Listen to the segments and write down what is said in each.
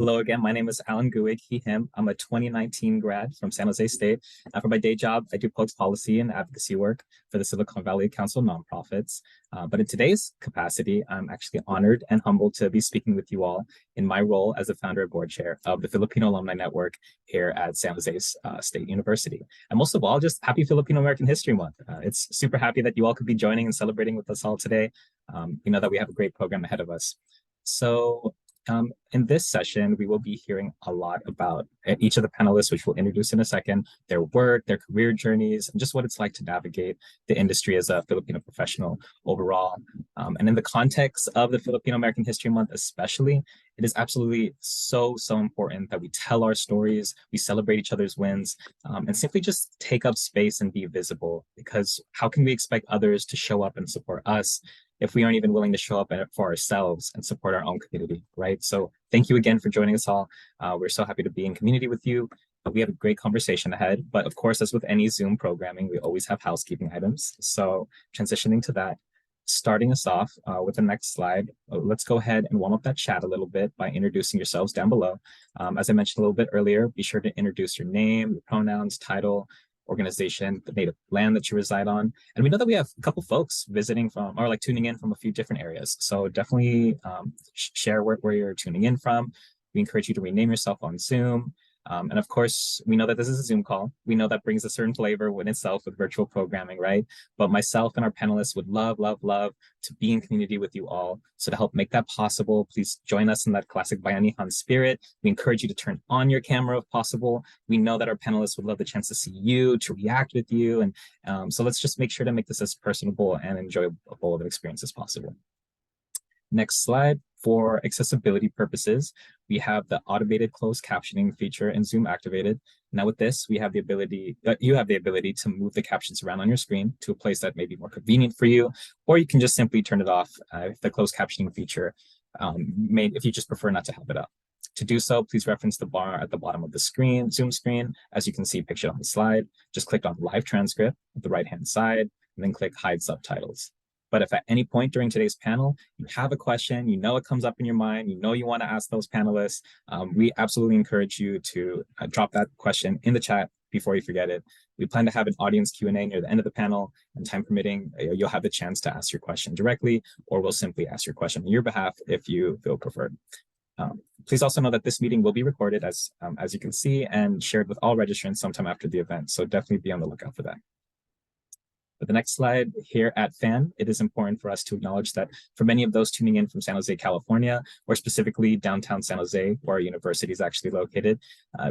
Hello again. My name is Alan Guig, he, him. I'm a 2019 grad from San Jose State. For my day job, I do public policy and advocacy work for the Silicon Valley Council of Nonprofits. But in today's capacity, I'm actually honored and humbled to be speaking with you all in my role as the founder and board chair of the Filipino Alumni Network here at San Jose State University. And most of all, just happy Filipino American History Month. It's super happy that you all could be joining and celebrating with us all today. We know that we have a great program ahead of us. In this session, we will be hearing a lot about each of the panelists, which we'll introduce in a second, their work, their career journeys, and just what it's like to navigate the industry as a Filipino professional overall. And in the context of the Filipino American History Month especially, it is absolutely so important that we tell our stories, we celebrate each other's wins, and simply just take up space and be visible, because how can we expect others to show up and support us if we aren't even willing to show up for ourselves and support our own community, right? So thank you again for joining us all. We're so happy to be in community with you. We have a great conversation ahead, but of course, as with any Zoom programming, we always have housekeeping items. So transitioning to that, starting us off with the next slide, let's go ahead and warm up that chat a little bit by introducing yourselves down below. As I mentioned a little bit earlier, be sure to introduce your name, your pronouns, title, organization, the native land that you reside on. And we know that we have a couple folks visiting from, or like tuning in from a few different areas. So definitely share where you're tuning in from. We encourage you to rename yourself on Zoom. And of course, we know that this is a Zoom call. We know that brings a certain flavor in itself with virtual programming, right? But myself and our panelists would love to be in community with you all. So to help make that possible, please join us in that classic Bayanihan spirit. We encourage you to turn on your camera if possible. We know that our panelists would love the chance to see you, to react with you. And so let's just make sure to make this as personable and enjoyable of an experience as possible. Next slide. For accessibility purposes, we have the automated closed captioning feature in Zoom activated. Now with this, we have the ability, you have the ability to move the captions around on your screen to a place that may be more convenient for you, or you can just simply turn it off if the closed captioning feature, if you just prefer not to have it up. To do so, please reference the bar at the bottom of the screen, Zoom screen, as you can see pictured on the slide. Just click on live transcript at the right-hand side, and then click hide subtitles. But if at any point during today's panel, you have a question, you know it comes up in your mind, you know you want to ask those panelists, we absolutely encourage you to drop that question in the chat before you forget it. We plan to have an audience Q&A near the end of the panel, and time permitting, you'll have the chance to ask your question directly, or we'll simply ask your question on your behalf if you feel preferred. Please also know that this meeting will be recorded, as you can see, and shared with all registrants sometime after the event, so definitely be on the lookout for that. For the next slide, here at FAN, it is important for us to acknowledge that for many of those tuning in from San Jose, California, or specifically downtown San Jose, where our university is actually located,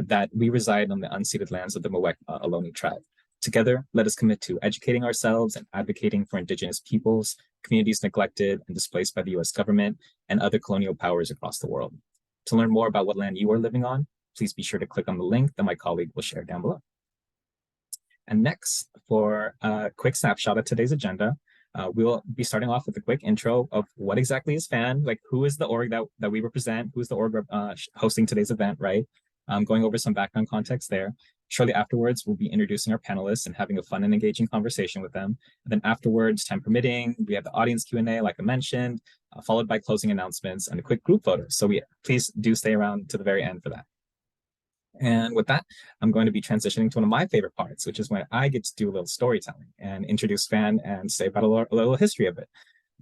that we reside on the unceded lands of the Muwek Ohlone tribe. Together, let us commit to educating ourselves and advocating for Indigenous peoples, communities neglected and displaced by the US government, and other colonial powers across the world. To learn more about what land you are living on, please be sure to click on the link that my colleague will share down below. And next, for a quick snapshot of today's agenda, we will be starting off with a quick intro of what exactly is FAN, like who is the org that we represent, who's the org hosting today's event, right? Going over some background context there. Shortly afterwards, we'll be introducing our panelists and having a fun and engaging conversation with them. And then afterwards, time permitting, we have the audience Q&A, like I mentioned, followed by closing announcements and a quick group photo. So please do stay around to the very end for that. And with that, I'm going to be transitioning to one of my favorite parts, which is when I get to do a little storytelling and introduce FAN and say about a little history of it.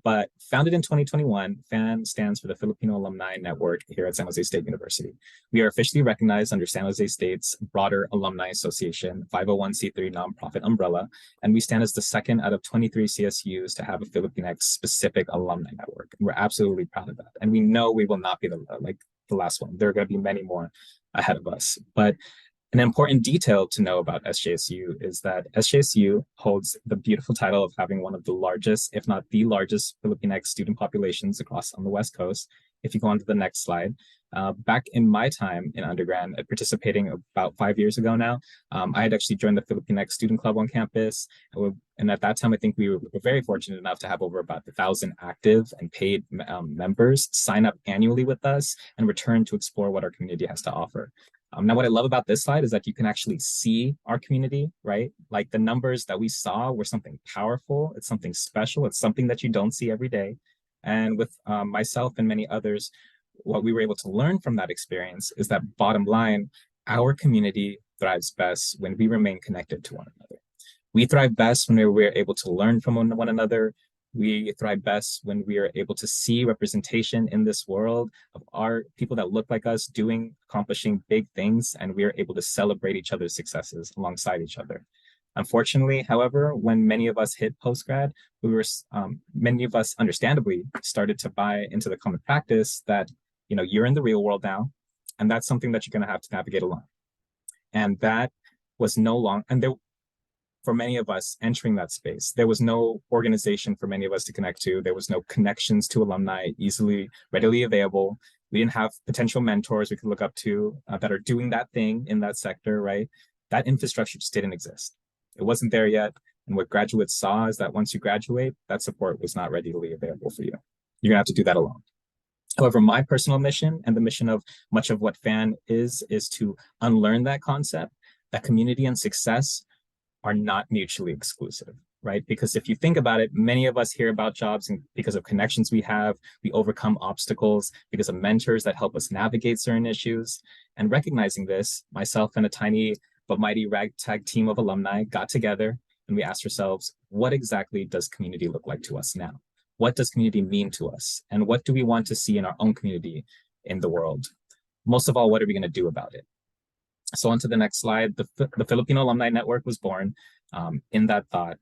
But founded in 2021, FAN stands for the Filipino Alumni Network here at San Jose State University. We are officially recognized under San Jose State's broader Alumni Association 501c3 nonprofit umbrella, and we stand as the second out of 23 CSUs to have a Filipinx-specific alumni network. And we're absolutely proud of that. And we know we will not be the last one. There are going to be many more ahead of us. But an important detail to know about SJSU is that SJSU holds the beautiful title of having one of the largest, if not the largest, Filipinx student populations across on the West Coast. If you go on to the next slide, back in my time in undergrad, participating about 5 years ago now, I had actually joined the Filipinx Student Club on campus. And at that time, I think we were very fortunate enough to have over about 1,000 active and paid members sign up annually with us and return to explore what our community has to offer. Now, what I love about this slide is that you can actually see our community, right? Like the numbers that we saw were something powerful. It's something special. It's something that you don't see every day. And with myself and many others, what we were able to learn from that experience is that bottom line, our community thrives best when we remain connected to one another. We thrive best when we're able to learn from one another. We thrive best when we are able to see representation in this world of our people that look like us doing, accomplishing big things, and we are able to celebrate each other's successes alongside each other. Unfortunately, however, when many of us hit postgrad, many of us understandably started to buy into the common practice that, you're in the real world now, and that's something that you're going to have to navigate alone. And that was no longer, and there, for many of us entering that space, there was no organization for many of us to connect to. There was no connections to alumni readily available. We didn't have potential mentors we could look up to that are doing that thing in that sector, right? That infrastructure just didn't exist. It wasn't there yet. And what graduates saw is that once you graduate, that support was not readily available for you. You're gonna have to do that alone. However, my personal mission and the mission of much of what FAN is to unlearn that concept, that community and success are not mutually exclusive, right? Because if you think about it, many of us hear about jobs and because of connections we have, we overcome obstacles because of mentors that help us navigate certain issues. And recognizing this, myself and a tiny but mighty ragtag team of alumni got together and we asked ourselves, what exactly does community look like to us now? What does community mean to us? And what do we want to see in our own community in the world? Most of all, what are we going to do about it? So on to the next slide. The Filipino Alumni Network was born in that thought.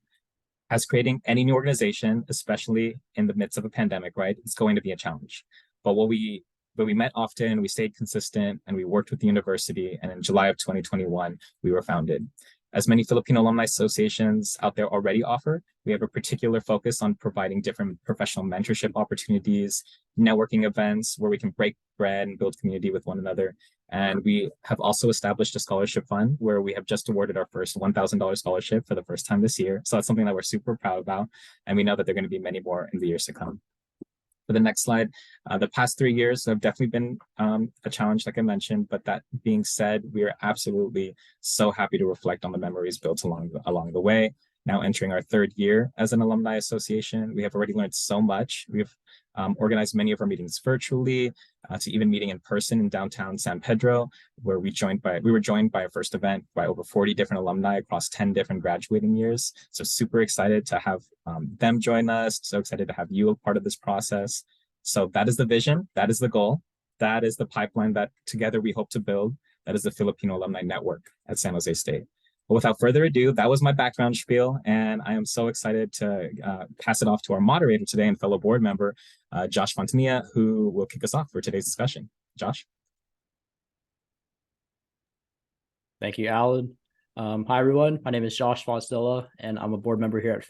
As creating any new organization, especially in the midst of a pandemic, right, it's going to be a challenge. But we met often, we stayed consistent, and we worked with the university. And in July of 2021, we were founded. As many Filipino alumni associations out there already offer, we have a particular focus on providing different professional mentorship opportunities, networking events where we can break bread and build community with one another. And we have also established a scholarship fund where we have just awarded our first $1,000 scholarship for the first time this year. So that's something that we're super proud about. And we know that there are going to be many more in the years to come. For the next slide, the past 3 years have definitely been a challenge, like I mentioned, but that being said, we are absolutely so happy to reflect on the memories built along the way. Now entering our 3rd year as an alumni association, we have already learned so much. We've organized many of our meetings virtually, to even meeting in person in downtown San Pedro, where we were joined by our first event by over 40 different alumni across 10 different graduating years. So super excited to have them join us. So excited to have you a part of this process. So that is the vision. That is the goal. That is the pipeline that together we hope to build. That is the Filipino Alumni Network at San Jose State. But without further ado, that was my background spiel, and I am so excited to pass it off to our moderator today and fellow board member, Josh Fontanilla, who will kick us off for today's discussion. Josh? Thank you, Alan. Hi, everyone. My name is Josh Fontanilla, and I'm a board member here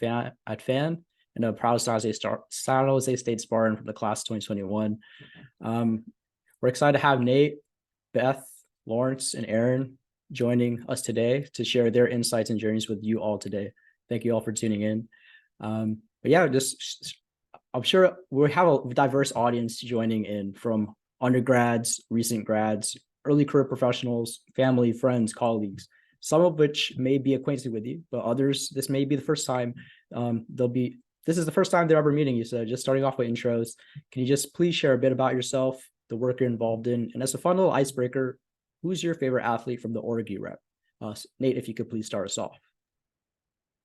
at FAN, and a proud San Jose State Spartan from the class 2021. We're excited to have Nate, Beth, Lawrence, and Aaron joining us today to share their insights and journeys with you all today. Thank you all for tuning in. But yeah, I'm sure we have a diverse audience joining in, from undergrads, recent grads, early career professionals, family, friends, colleagues, some of which may be acquainted with you, but others, this may be the first time this is the first time they're ever meeting you. So just starting off with intros, can you just please share a bit about yourself, the work you're involved in, and as a fun little icebreaker, who's your favorite athlete from the Org rep? Nate, if you could please start us off.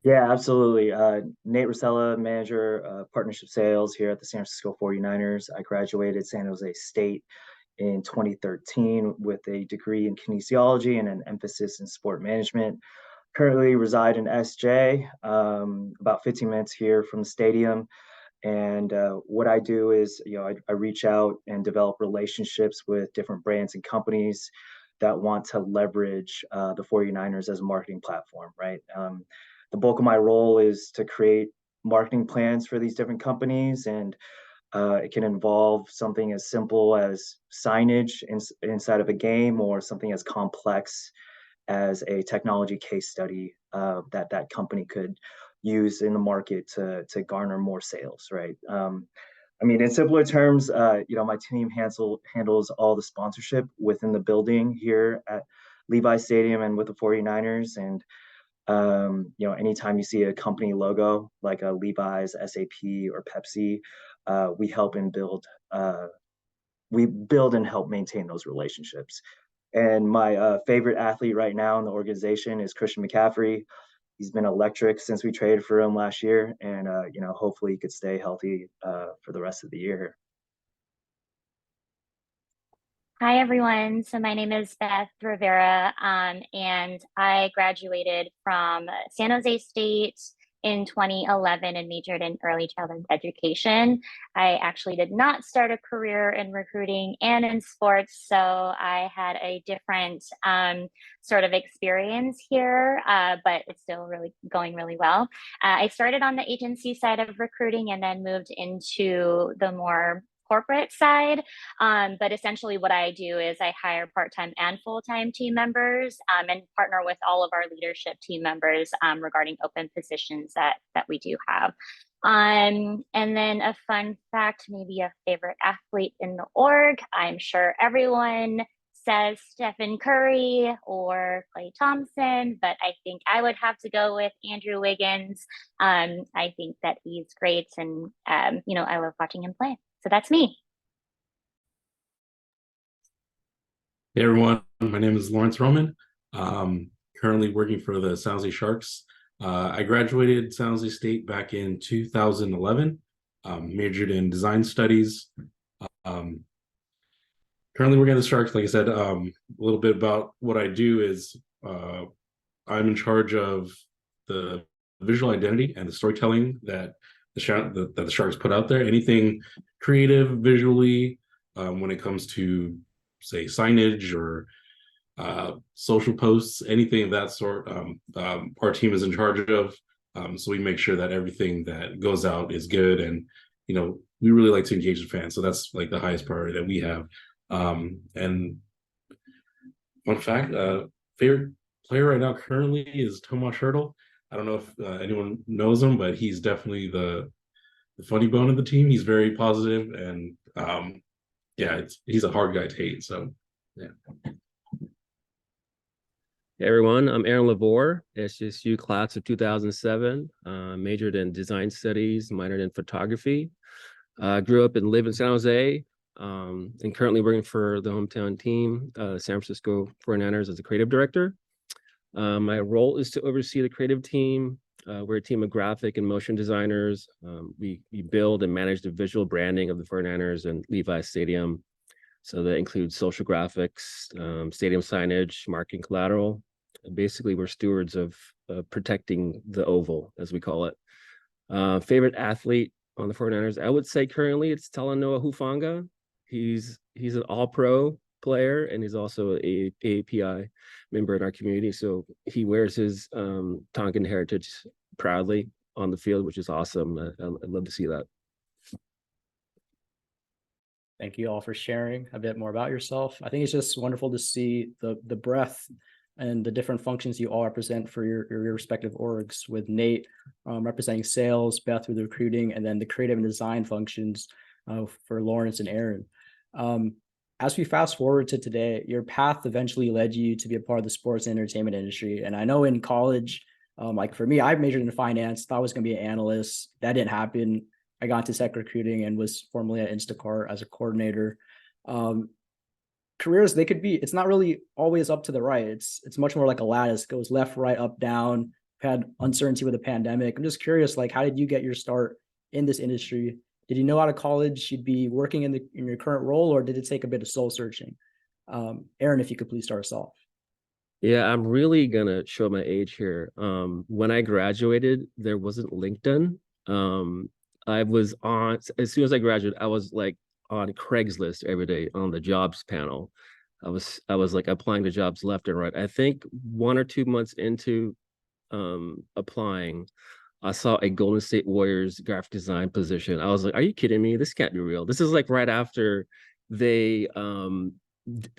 Yeah, absolutely. Nate Rosella, manager, partnership sales here at the San Francisco 49ers. I graduated San Jose State in 2013 with a degree in kinesiology and an emphasis in sport management. Currently reside in SJ, about 15 minutes here from the stadium. And what I do is, I reach out and develop relationships with different brands and companies that want to leverage the 49ers as a marketing platform, right? The bulk of my role is to create marketing plans for these different companies, and it can involve something as simple as signage inside of a game, or something as complex as a technology case study that company could use in the market to garner more sales, right? In simpler terms, my team handles all the sponsorship within the building here at Levi Stadium and with the 49ers. And anytime you see a company logo like a Levi's, SAP, or Pepsi, we help and build we build and help maintain those relationships. And my favorite athlete right now in the organization is Christian McCaffrey. He's been electric since we traded for him last year, and hopefully he could stay healthy for the rest of the year. Hi, everyone. So my name is Beth Rivera, and I graduated from San Jose State in 2011 and majored in early childhood education. I actually did not start a career in recruiting and in sports, so I had a different sort of experience here, but it's still really going really well. I started on the agency side of recruiting and then moved into the more corporate side. But essentially what I do is I hire part-time and full-time team members and partner with all of our leadership team members regarding open positions that we do have. And then a fun fact, maybe a favorite athlete in the org. I'm sure everyone says Stephen Curry or Klay Thompson, but I think I would have to go with Andrew Wiggins. I think that he's great, and I love watching him play. So that's me. Hey everyone, my name is Lawrence Roman. Currently working for the San Jose Sharks. I graduated San Jose State back in 2011, majored in design studies. Currently working at the Sharks. Like I said, a little bit about what I do is I'm in charge of the visual identity and the storytelling that the Sharks put out there. Anything creative visually when it comes to, say, signage or social posts, anything of that sort, our team is in charge of. So we make sure that everything that goes out is good, and we really like to engage the fans. So that's like the highest priority that we have. And fun fact, favorite player right now currently is Tomas Hertl. I don't know if anyone knows him, but he's definitely the funny bone of the team. He's very positive, and he's a hard guy to hate. So, yeah. Hey everyone, I'm Aaron Lavore, SJSU class of 2007, majored in design studies, minored in photography. Grew up and live in San Jose, and currently working for the hometown team, San Francisco 49ers, as a creative director. My role is to oversee the creative team. We're a team of graphic and motion designers. We build and manage the visual branding of the 49ers and Levi's Stadium. So that includes social graphics, stadium signage, marketing collateral. Basically, we're stewards of protecting the oval, as we call it. Favorite athlete on the 49ers? I would say currently it's Talanoa Hufanga. He's an all-pro player, and he's also a API member in our community. So he wears his Tongan heritage proudly on the field, which is awesome. I'd love to see that. Thank you all for sharing a bit more about yourself. I think it's just wonderful to see the breadth and the different functions you all represent for your respective orgs, with Nate representing sales, Beth with recruiting, and then the creative and design functions for Lawrence and Aaron. As we fast forward to today, your path eventually led you to be a part of the sports and entertainment industry. And I know in college, like for me, I majored in finance, thought I was going to be an analyst. That didn't happen. I got into tech recruiting and was formerly at Instacart as a coordinator. Careers, they could be, it's not really always up to the right. It's much more like a lattice, goes left, right, up, down. We've had uncertainty with the pandemic. I'm just curious, like, how did you get your start in this industry? Did you know out of college you'd be working in your current role, or did it take a bit of soul searching? Aaron, if you could please start us off. Yeah, I'm really gonna show my age here. When I graduated, there wasn't LinkedIn. I was on, as soon as I graduated, I was like on Craigslist every day on the jobs panel. I was like applying to jobs left and right. I think 1 or 2 months into applying, I saw a Golden State Warriors graphic design position. I was like, are you kidding me? This can't be real. This is like right after they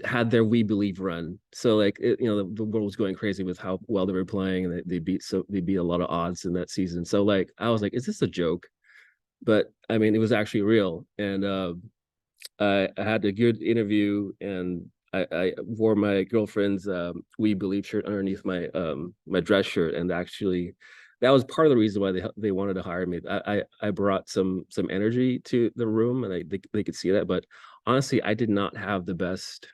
had their We Believe run. So like, the world was going crazy with how well they were playing, and they beat a lot of odds in that season. So like, I was like, is this a joke? But I mean, it was actually real. And I had a good interview, and I wore my girlfriend's We Believe shirt underneath my my dress shirt, and actually that was part of the reason why they wanted to hire me. I brought some energy to the room, and they could see that. But honestly, I did not have the best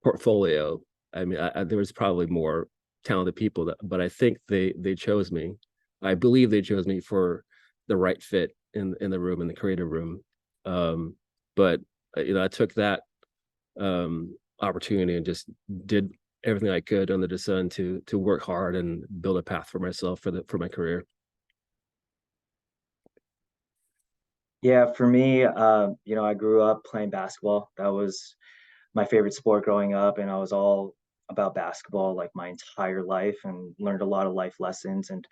portfolio. I mean, there was probably more talented people, but I think they chose me. I believe they chose me for the right fit in the room, in the creative room. But I took that opportunity and just did everything I could under the sun to work hard and build a path for myself for my career. Yeah, for me, I grew up playing basketball. That was my favorite sport growing up, and I was all about basketball like my entire life and learned a lot of life lessons and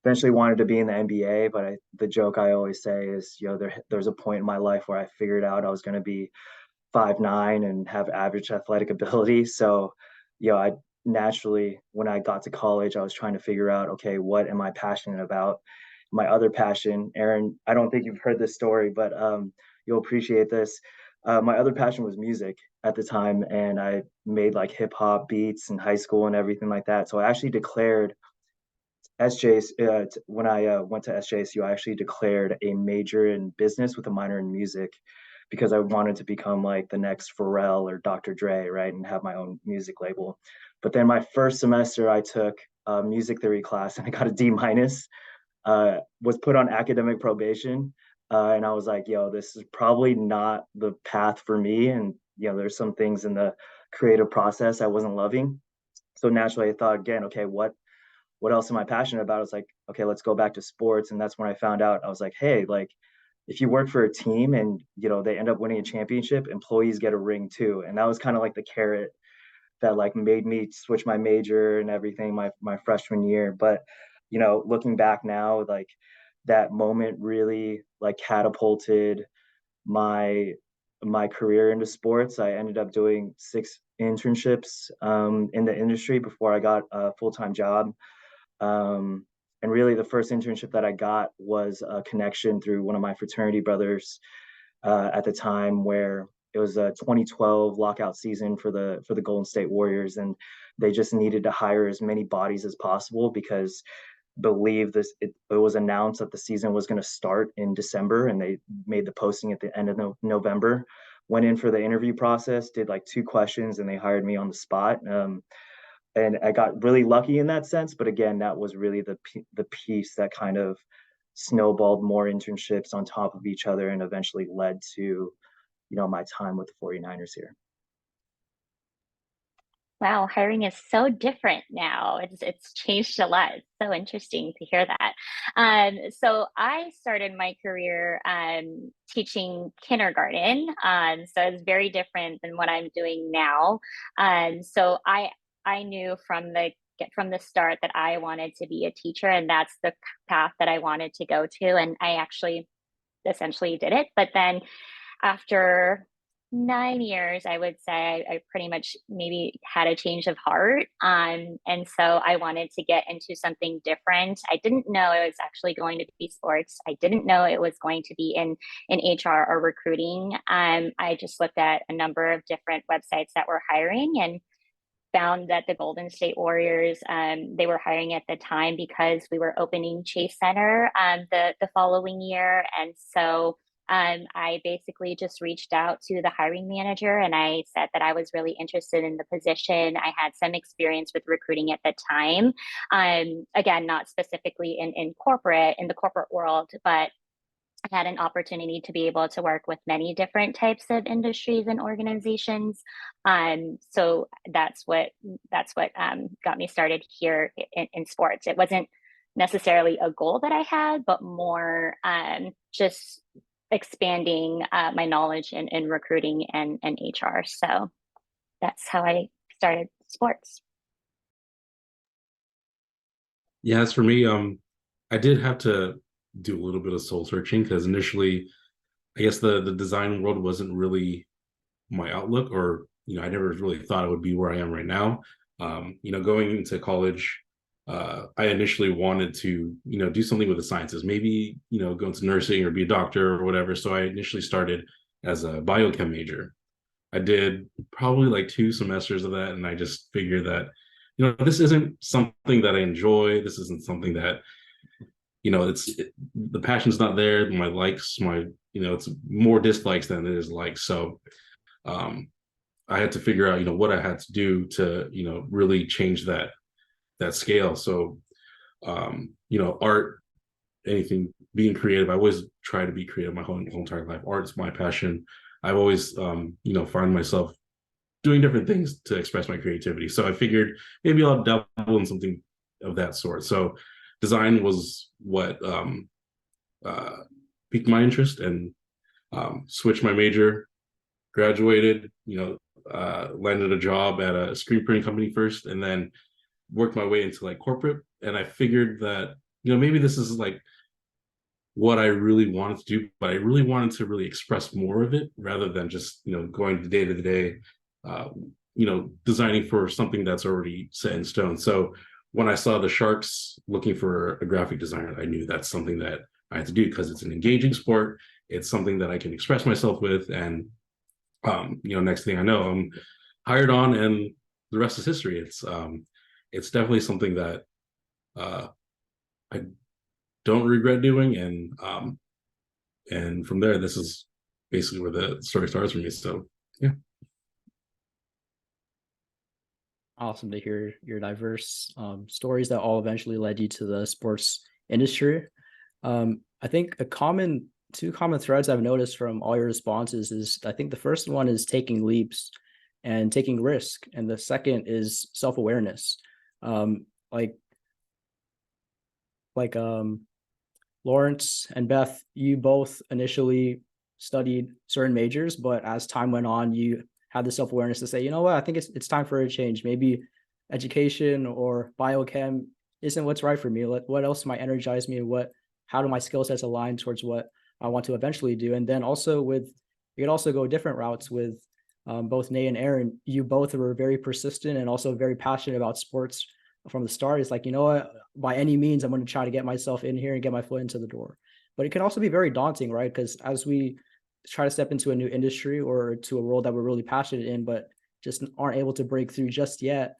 eventually wanted to be in the NBA. But the joke I always say is, there's a point in my life where I figured out I was going to be 5'9" and have average athletic ability. So, I naturally, when I got to college, I was trying to figure out, okay, what am I passionate about? My other passion, Aaron, I don't think you've heard this story, but you'll appreciate this. My other passion was music at the time, and I made like hip hop beats in high school and everything like that. So I actually declared when I went to SJSU, I actually declared a major in business with a minor in music because I wanted to become like the next Pharrell or Dr. Dre, right, and have my own music label. But then my first semester, I took a music theory class and I got a D minus. Was put on academic probation, and I was like, "Yo, this is probably not the path for me." And there's some things in the creative process I wasn't loving. So naturally, I thought again, okay, what else am I passionate about? I was like, okay, let's go back to sports. And that's when I found out, I was like, hey, like if you work for a team and they end up winning a championship, employees get a ring too. And that was kind of like the carrot that like made me switch my major and everything my freshman year. But looking back now, like that moment really like catapulted my career into sports. I ended up doing 6 internships in the industry before I got a full-time job. And really, the first internship that I got was a connection through one of my fraternity brothers at the time, where it was a 2012 lockout season for the Golden State Warriors, and they just needed to hire as many bodies as possible because it was announced that the season was going to start in December, and they made the posting at the end of November. Went in for the interview process, did like 2 questions, and they hired me on the spot. And I got really lucky in that sense. But again, that was really the piece that kind of snowballed more internships on top of each other and eventually led to, my time with the 49ers here. Wow, hiring is so different now. It's changed a lot. It's so interesting to hear that. So I started my career teaching kindergarten. So it's very different than what I'm doing now. So I knew from the start that I wanted to be a teacher, and that's the path that I wanted to go to. And I actually essentially did it. But then after 9 years, I would say I pretty much maybe had a change of heart. And so I wanted to get into something different. I didn't know it was actually going to be sports. I didn't know it was going to be in HR or recruiting. I just looked at a number of different websites that were hiring and found that the Golden State Warriors, they were hiring at the time because we were opening Chase Center the following year. And so I basically just reached out to the hiring manager and I said that I was really interested in the position. I had some experience with recruiting at the time. Again, not specifically in the corporate world, but I had an opportunity to be able to work with many different types of industries and organizations. So that's what got me started here in sports. It wasn't necessarily a goal that I had, but more just expanding my knowledge in recruiting and HR. So that's how I started sports. Yeah, as for me, I did have to do a little bit of soul searching because initially, I guess the design world wasn't really my outlook, or I never really thought it would be where I am right now. Going into college, I initially wanted to do something with the sciences, maybe go into nursing or be a doctor or whatever. So I initially started as a biochem major. I did probably like 2 semesters of that, and I just figured that this isn't something that I enjoy. This isn't something that the passion's not there. My likes, my it's more dislikes than it is likes. So I had to figure out, what I had to do to, really change that scale. So, art, anything, being creative, I always try to be creative my whole entire life. Art's my passion. I've always, find myself doing different things to express my creativity. So I figured maybe I'll dabble in something of that sort. So design was what piqued my interest, and switched my major, graduated, landed a job at a screen printing company first, and then worked my way into like corporate. And I figured that, maybe this is like what I really wanted to do, but I really wanted to really express more of it rather than just, going day to day, designing for something that's already set in stone. So when I saw the Sharks looking for a graphic designer, I knew that's something that I had to do because it's an engaging sport. It's something that I can express myself with. And, next thing I know, I'm hired on, and the rest is history. It's definitely something that I don't regret doing. And from there, this is basically where the story starts for me. So, yeah. Awesome to hear your diverse stories that all eventually led you to the sports industry. I think two common threads I've noticed from all your responses is, I think the first one is taking leaps and taking risk, and the second is self-awareness. Lawrence and Beth, you both initially studied certain majors, but as time went on, you had the self-awareness to say, you know what, I think it's time for a change. Maybe education or biochem isn't what's right for me. What else might energize me? How do my skill sets align towards what I want to eventually do? And then also you could also go different routes with both Nate and Aaron. You both were very persistent and also very passionate about sports from the start. It's like, you know what, by any means, I'm going to try to get myself in here and get my foot into the door. But it can also be very daunting, right? Because as we try to step into a new industry or to a role that we're really passionate in, but just aren't able to break through just yet,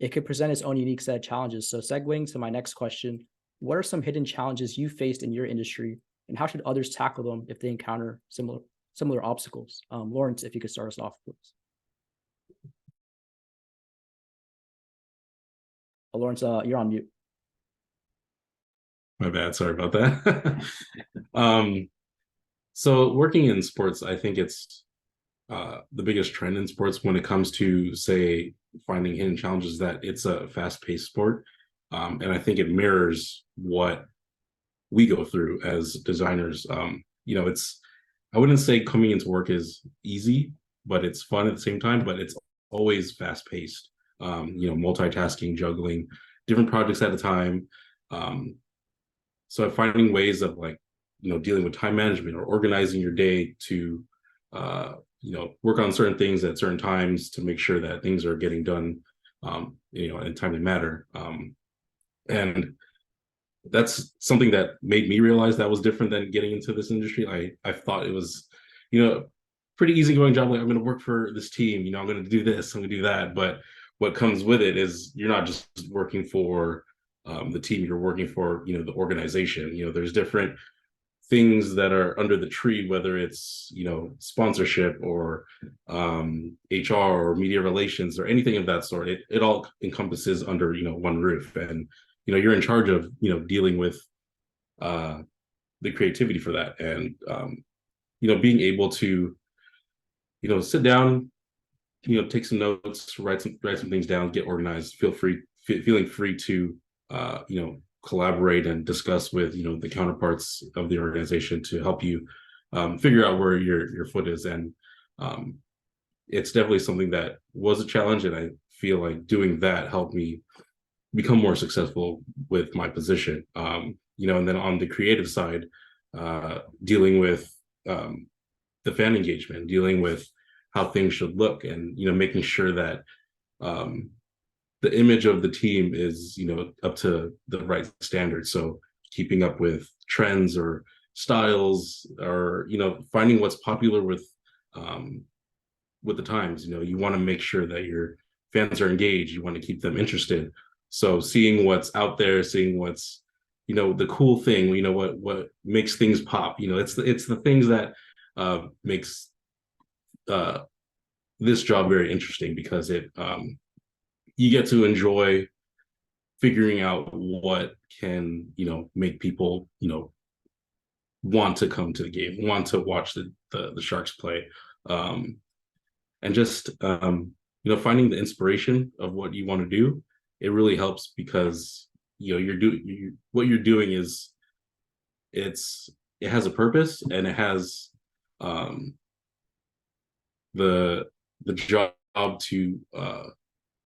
it could present its own unique set of challenges. So segueing to my next question, what are some hidden challenges you faced in your industry, and how should others tackle them if they encounter similar obstacles? Lawrence, if you could start us off, please. Lawrence, you're on mute. My bad. Sorry about that. So working in sports, I think it's the biggest trend in sports when it comes to, say, finding hidden challenges, that it's a fast-paced sport. And I think it mirrors what we go through as designers. I wouldn't say coming into work is easy, but it's fun at the same time, but it's always fast-paced. Multitasking, juggling different projects at a time. So finding ways of dealing with time management or organizing your day to, work on certain things at certain times to make sure that things are getting done, in a timely manner. And that's something that made me realize that was different than getting into this industry. I thought it was, pretty easygoing job. Like, I'm going to work for this team, I'm going to do this, I'm going to do that. But what comes with it is you're not just working for the team, you're working for, the organization. There's different things that are under the tree, whether it's, sponsorship or HR or media relations or anything of that sort. It all encompasses under, one roof. And, you're in charge of, dealing with the creativity for that. And, being able to, sit down, take some notes, write some things down, get organized, feeling free to, collaborate and discuss with, the counterparts of the organization to help you figure out where your foot is. And it's definitely something that was a challenge. And I feel like doing that helped me become more successful with my position. And then on the creative side, dealing with the fan engagement, dealing with how things should look, and making sure that the image of the team is up to the right standard. So keeping up with trends or styles, or finding what's popular with the times. You want to make sure that your fans are engaged. You want to keep them interested. So seeing what's out there, seeing what's the cool thing, what makes things pop. It's the things that makes this job very interesting, because it you get to enjoy figuring out what can make people want to come to the game, want to watch the Sharks play, and just finding the inspiration of what you want to do. It really helps, because what you're doing is it has a purpose, and it has the job to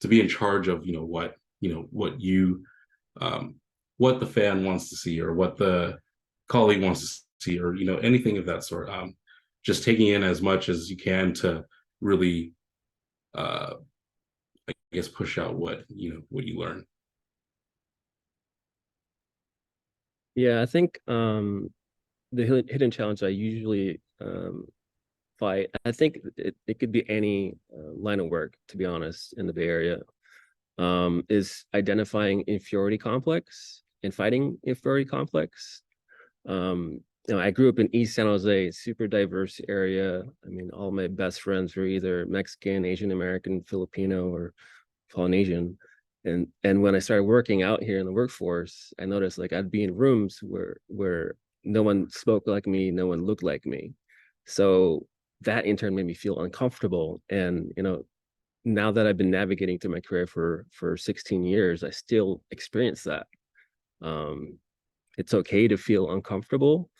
be in charge of what the fan wants to see, or what the colleague wants to see, or anything of that sort. Just taking in as much as you can to really I guess push out what you learn. Yeah, I think the hidden challenge I usually fight, I think it could be any line of work, to be honest, in the Bay Area, is identifying inferiority complex and fighting inferiority complex. I grew up in East San Jose, super diverse area. I mean, all my best friends were either Mexican, Asian American, Filipino, or Polynesian. And when I started working out here in the workforce, I noticed like I'd be in rooms where no one spoke like me, no one looked like me. So that in turn made me feel uncomfortable. And now that I've been navigating through my career for 16 years, I still experience that. It's okay to feel uncomfortable.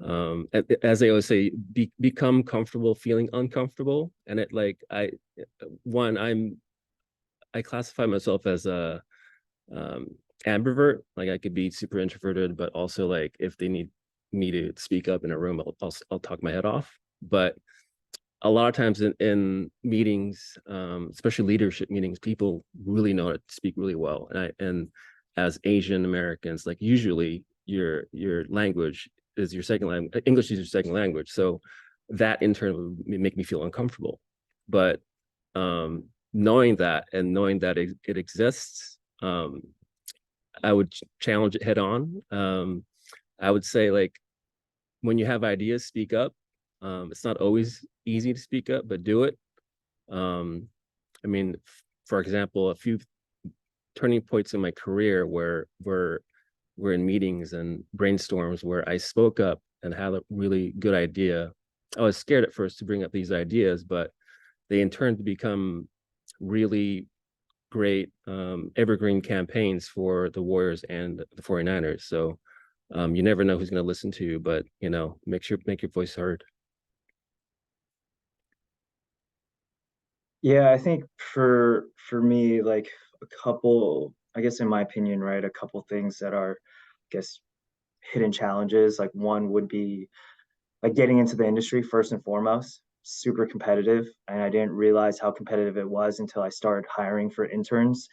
As I always say, become comfortable feeling uncomfortable. And I classify myself as a ambivert. Like I could be super introverted, but also like if they need me to speak up in a room, I'll talk my head off. But a lot of times in meetings, especially leadership meetings, people really know how to speak really well. And as Asian Americans, like usually your language is your second language. English is your second language. So that in turn would make me feel uncomfortable. But knowing that and knowing that it exists, I would challenge it head on. I would say like when you have ideas, speak up. It's not always easy to speak up, but do it. I mean, for example, a few turning points in my career where we're in meetings and brainstorms where I spoke up and had a really good idea. I was scared at first to bring up these ideas, but they in turn to become really great evergreen campaigns for the Warriors and the 49ers. So you never know who's going to listen to you, but make your voice heard. Yeah, I think for me, like a couple, I guess in my opinion, right, a couple things that are, I guess, hidden challenges. Like one would be like getting into the industry first and foremost, super competitive. And I didn't realize how competitive it was until I started hiring for interns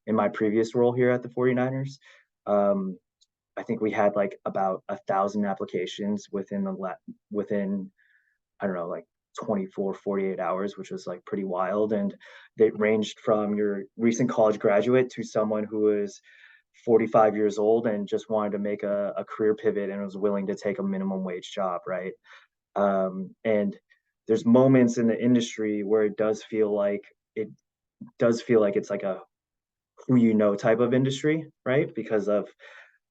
in my previous role here at the 49ers. I think we had like about 1,000 applications within, I don't know, like 24, 48 hours, which was like pretty wild. And they ranged from your recent college graduate to someone who is 45 years old and just wanted to make a career pivot and was willing to take a minimum wage job, right? And there's moments in the industry where it does feel like it's like a who you know type of industry, right? Because of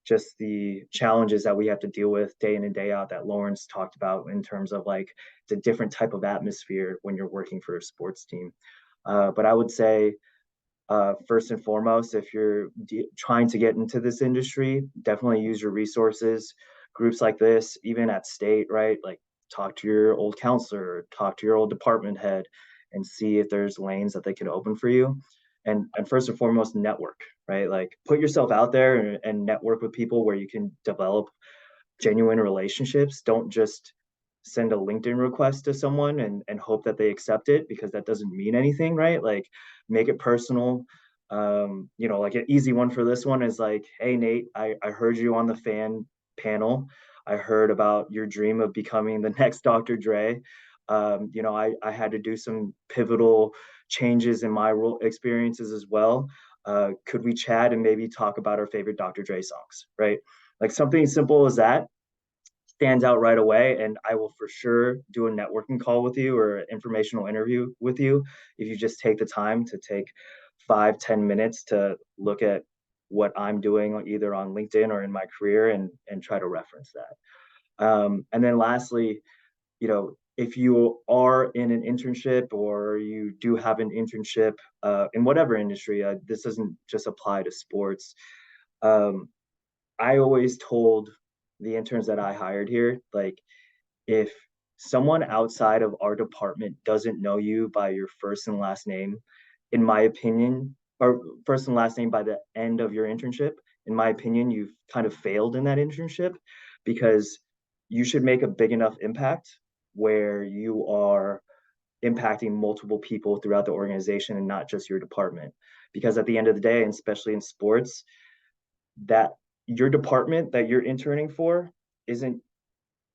just the challenges that we have to deal with day in and day out that Lawrence talked about in terms of like it's a different type of atmosphere when you're working for a sports team. But I would say first and foremost, if you're trying to get into this industry, definitely use your resources. Groups like this, even at state, right? Like talk to your old counselor, talk to your old department head, and see if there's lanes that they can open for you. And first and foremost, network, right? Like put yourself out there and network with people where you can develop genuine relationships. Don't just send a LinkedIn request to someone and hope that they accept it, because that doesn't mean anything, right? Like make it personal. Like an easy one for this one is like, hey Nate, I heard you on the fan panel. I heard about your dream of becoming the next Dr. Dre. I had to do some pivotal changes in my role experiences as well. Could we chat and maybe talk about our favorite Dr. Dre songs, right? Like something simple as that stands out right away. And I will for sure do a networking call with you or an informational interview with you if you just take the time to take 5-10 minutes to look at what I'm doing either on LinkedIn or in my career and try to reference that. And then lastly, if you are in an internship or you do have an internship in whatever industry, this doesn't just apply to sports. I always told the interns that I hired here, like, if someone outside of our department doesn't know you by your first and last name, in my opinion, or first and last name by the end of your internship, in my opinion, you've kind of failed in that internship, because you should make a big enough impact where you are impacting multiple people throughout the organization and not just your department. Because at the end of the day, and especially in sports, that your department that you're interning for isn't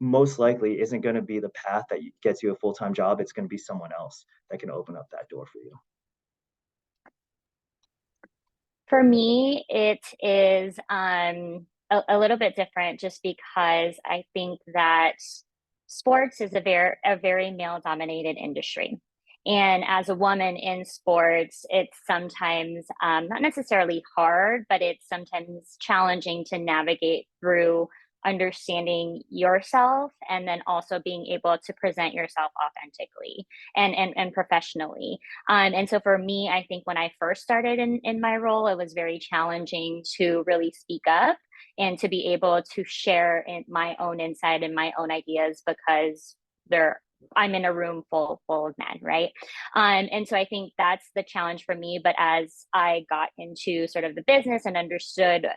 most likely isn't going to be the path that gets you a full-time job. It's going to be someone else that can open up that door for you. For me, it is a little bit different, just because I think that sports is a very male-dominated industry. And as a woman in sports, it's sometimes not necessarily hard, but it's sometimes challenging to navigate through understanding yourself and then also being able to present yourself authentically and professionally. And so for me, I think when I first started in my role, it was very challenging to really speak up and to be able to share my own insight and my own ideas, because I'm in a room full of men, right? And so I think that's the challenge for me. But as I got into sort of the business and understood,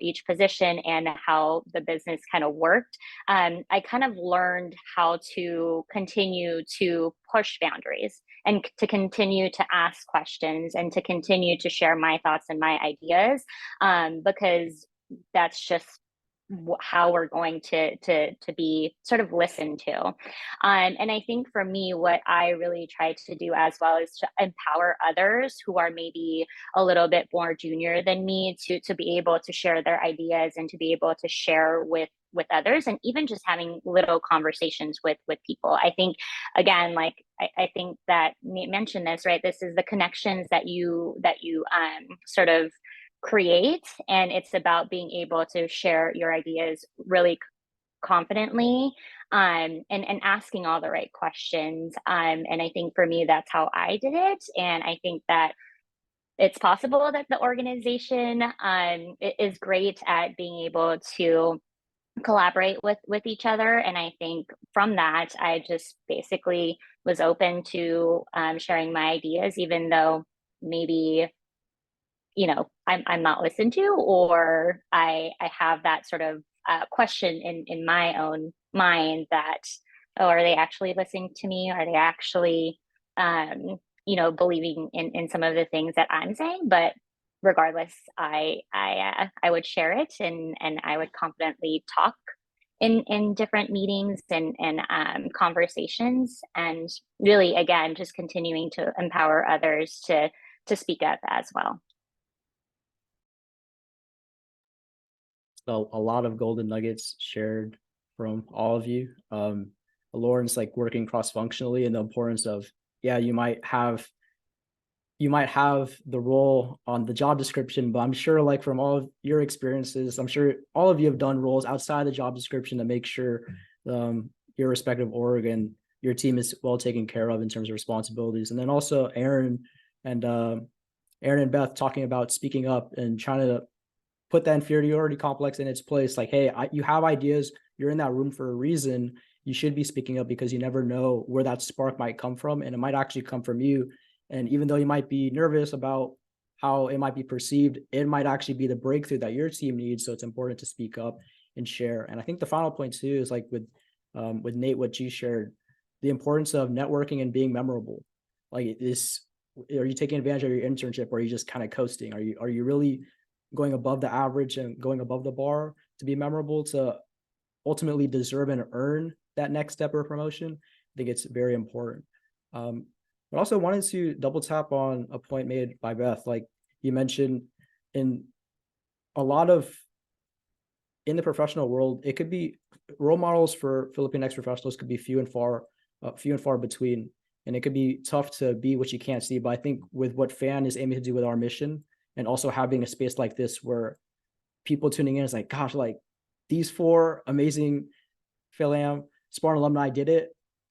each position and how the business kind of worked, I kind of learned how to continue to push boundaries and to continue to ask questions and to continue to share my thoughts and my ideas, because that's just how we're going to be sort of listened to. And I think for me, what I really try to do as well is to empower others who are maybe a little bit more junior than me to be able to share their ideas and to be able to share with others, and even just having little conversations with people. I think, again, like I think that Nate mentioned this, right? This is the connections that you sort of create, and it's about being able to share your ideas really confidently, and asking all the right questions. And I think for me, that's how I did it. And I think that it's possible that the organization is great at being able to collaborate with each other. And I think from that, I just basically was open to sharing my ideas, even though maybe I'm not listened to, or I have that sort of question in my own mind that, oh, are they actually listening to me? Are they actually believing in some of the things that I'm saying? But regardless, I would share it, and I would confidently talk in different meetings and conversations, and really, again, just continuing to empower others to speak up as well. So a lot of golden nuggets shared from all of you. Lawrence, like working cross-functionally, and the importance of, you might have the role on the job description, but I'm sure, like, from all of your experiences, I'm sure all of you have done roles outside the job description to make sure your respective org and your team is well taken care of in terms of responsibilities. And then also Aaron and Beth talking about speaking up and trying to put that inferiority complex in its place. Like, hey, you have ideas, you're in that room for a reason. You should be speaking up, because you never know where that spark might come from, and it might actually come from you. And even though you might be nervous about how it might be perceived, it might actually be the breakthrough that your team needs. So it's important to speak up and share. And I think the final point too is, like, with Nate, what you shared, the importance of networking and being memorable. Like, are you taking advantage of your internship, or are you just kind of coasting? Are you really going above the average and going above the bar to be memorable, to ultimately deserve and earn that next step or promotion? I think it's very important. But also wanted to double tap on a point made by Beth. Like, you mentioned, in a lot of in the professional world, it could be role models for Filipino ex-professionals could be few and far between. And it could be tough to be what you can't see. But I think with what FAN is aiming to do with our mission, and also having a space like this where people tuning in is like, gosh, like these four amazing Fil-Am Spartan alumni did it.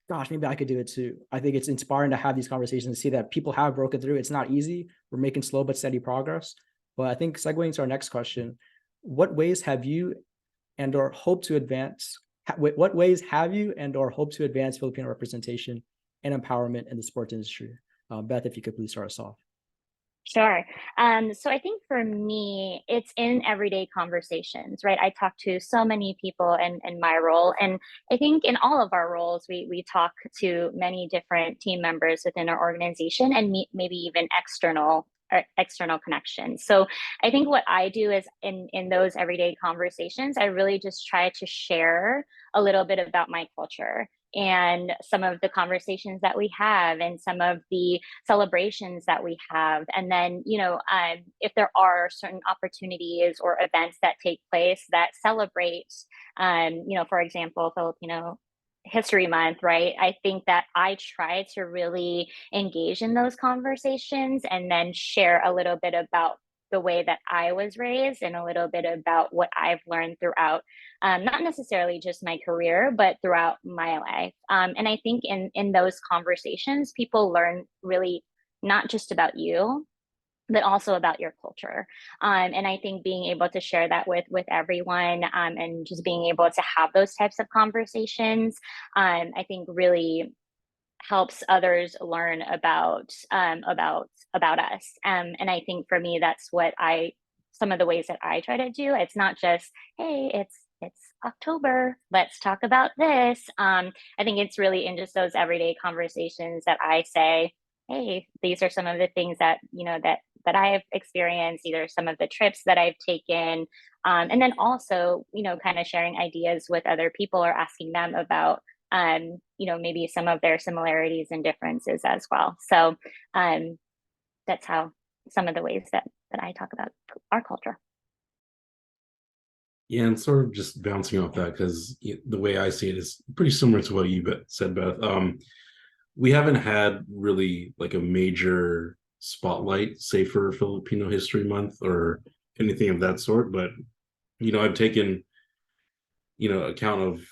Gosh, maybe I could do it too. I think it's inspiring to have these conversations and see that people have broken through. It's not easy. We're making slow but steady progress. But I think segueing to our next question, what ways have you and or hope to advance? What ways have you and or hope to advance Filipino representation and empowerment in the sports industry? Beth, if you could please start us off. Sure. So I think for me, it's in everyday conversations, right? I talk to so many people in my role. And I think in all of our roles, we talk to many different team members within our organization and maybe even external connections. So I think what I do is in those everyday conversations, I really just try to share a little bit about my culture and some of the conversations that we have and some of the celebrations that we have. And then, if there are certain opportunities or events that take place that celebrate, for example, Filipino History Month, right? I think that I try to really engage in those conversations and then share a little bit about the way that I was raised and a little bit about what I've learned throughout, not necessarily just my career, but throughout my life. And I think in those conversations, people learn really not just about you, but also about your culture. And I think being able to share that with everyone and just being able to have those types of conversations, I think really helps others learn about us. And I think for me, that's some of the ways that I try to do. It's not just, hey, it's October, let's talk about this. I think it's really in just those everyday conversations that I say, hey, these are some of the things that that I have experienced, either some of the trips that I've taken, and then also kind of sharing ideas with other people or asking them about maybe some of their similarities and differences as well. So that's how some of the ways that I talk about our culture. Yeah, and sort of just bouncing off that, because the way I see it is pretty similar to what you said, Beth. We haven't had really like a major spotlight, say for Filipino History Month or anything of that sort. But I've taken account of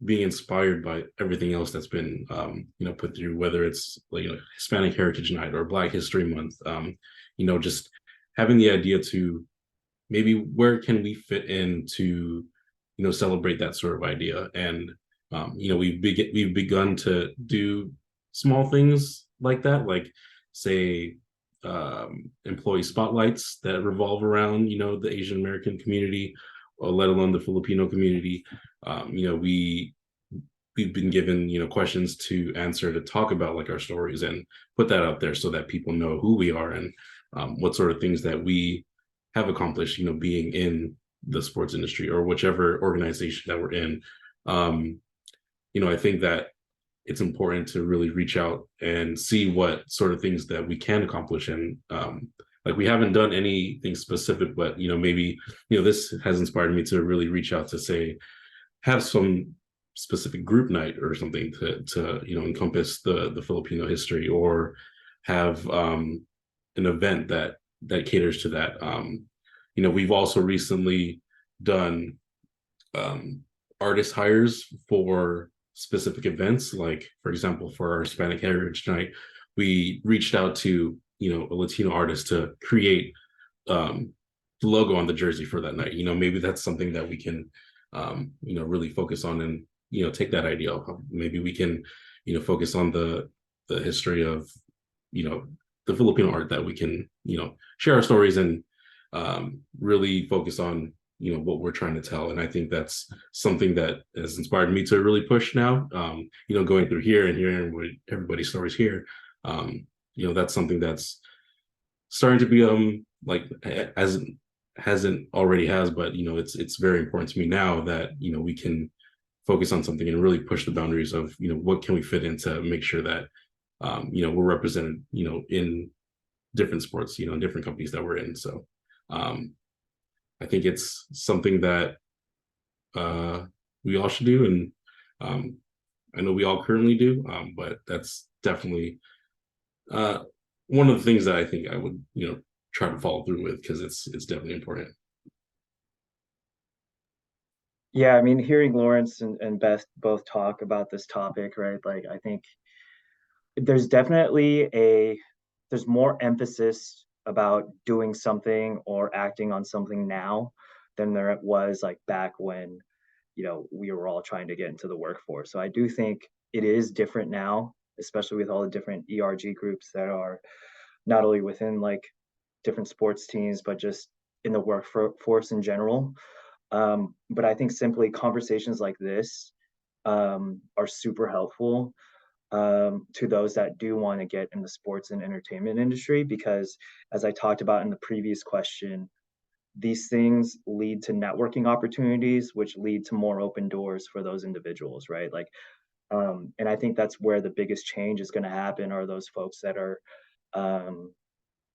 being inspired by everything else that's been put through, whether it's like Hispanic Heritage Night or Black History Month. Just having the idea to maybe where can we fit in to celebrate that sort of idea. And we've begun to do small things like that, like say employee spotlights that revolve around the Asian American community, or let alone the Filipino community. We've been given questions to answer, to talk about like our stories and put that out there so that people know who we are and what sort of things that we have accomplished being in the sports industry or whichever organization that we're in. I think that it's important to really reach out and see what sort of things that we can accomplish. And like we haven't done anything specific, but maybe this has inspired me to really reach out to say, have some specific group night or something to encompass the Filipino history, or have an event that caters to that. We've also recently done artist hires for specific events, like for example for our Hispanic Heritage Night, we reached out to a Latino artist to create the logo on the jersey for that night. Maybe that's something that we can really focus on and take that idea. Maybe we can focus on the history of the Filipino art, that we can share our stories and really focus on what we're trying to tell. And I think that's something that has inspired me to really push now, going through here and hearing what everybody's stories here. That's something that's starting to be like hasn't already has, but it's very important to me now that we can focus on something and really push the boundaries of what can we fit in to make sure that we're represented in different sports, in different companies that we're in. So I think it's something that we all should do, and I know we all currently do, but that's definitely one of the things that I think I would, try to follow through with, because it's definitely important. Yeah, I mean, hearing Lawrence and Beth both talk about this topic, right? Like, I think there's definitely there's more emphasis about doing something or acting on something now than there was like back when, we were all trying to get into the workforce. So I do think it is different now, especially with all the different ERG groups that are not only within like different sports teams, but just in the workforce in general. But I think simply conversations like this are super helpful to those that do want to get in the sports and entertainment industry, because as I talked about in the previous question, these things lead to networking opportunities, which lead to more open doors for those individuals, right? Like, and I think that's where the biggest change is going to happen, are those folks that are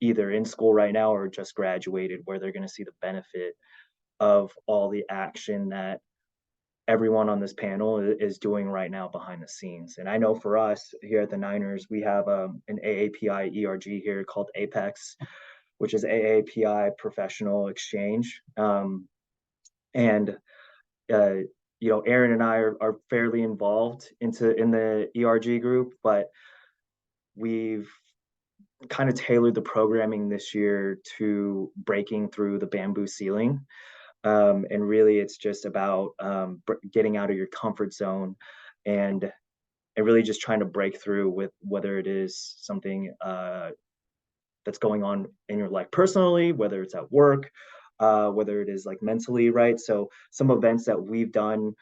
either in school right now or just graduated, where they're going to see the benefit of all the action that everyone on this panel is doing right now behind the scenes. And I know for us here at the Niners, we have an AAPI ERG here called Apex, which is AAPI Professional Exchange. And Aaron and I are fairly involved in the ERG group, but we've kind of tailored the programming this year to breaking through the bamboo ceiling. And really, it's just about getting out of your comfort zone and really just trying to break through with whether it is something that's going on in your life personally, whether it's at work, whether it is like mentally, right? So some events that we've done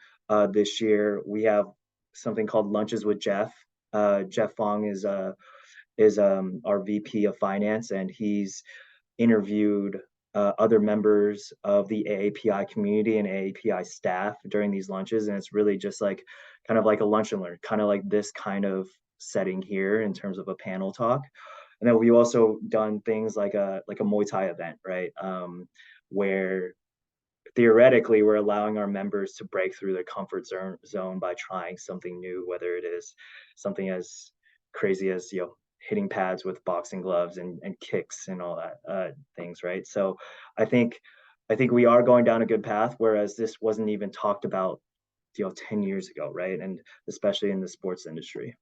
this year, we have something called Lunches with Jeff. Jeff Fong is our VP of Finance, and he's interviewed other members of the AAPI community and AAPI staff during these lunches. And it's really just like kind of like a lunch and learn, kind of like this kind of setting here in terms of a panel talk. And then we've also done things like a Muay Thai event, right? Where theoretically we're allowing our members to break through their comfort zone by trying something new, whether it is something as crazy as, hitting pads with boxing gloves and kicks and all that things, right? So I think we are going down a good path, whereas this wasn't even talked about 10 years ago, right? And especially in the sports industry.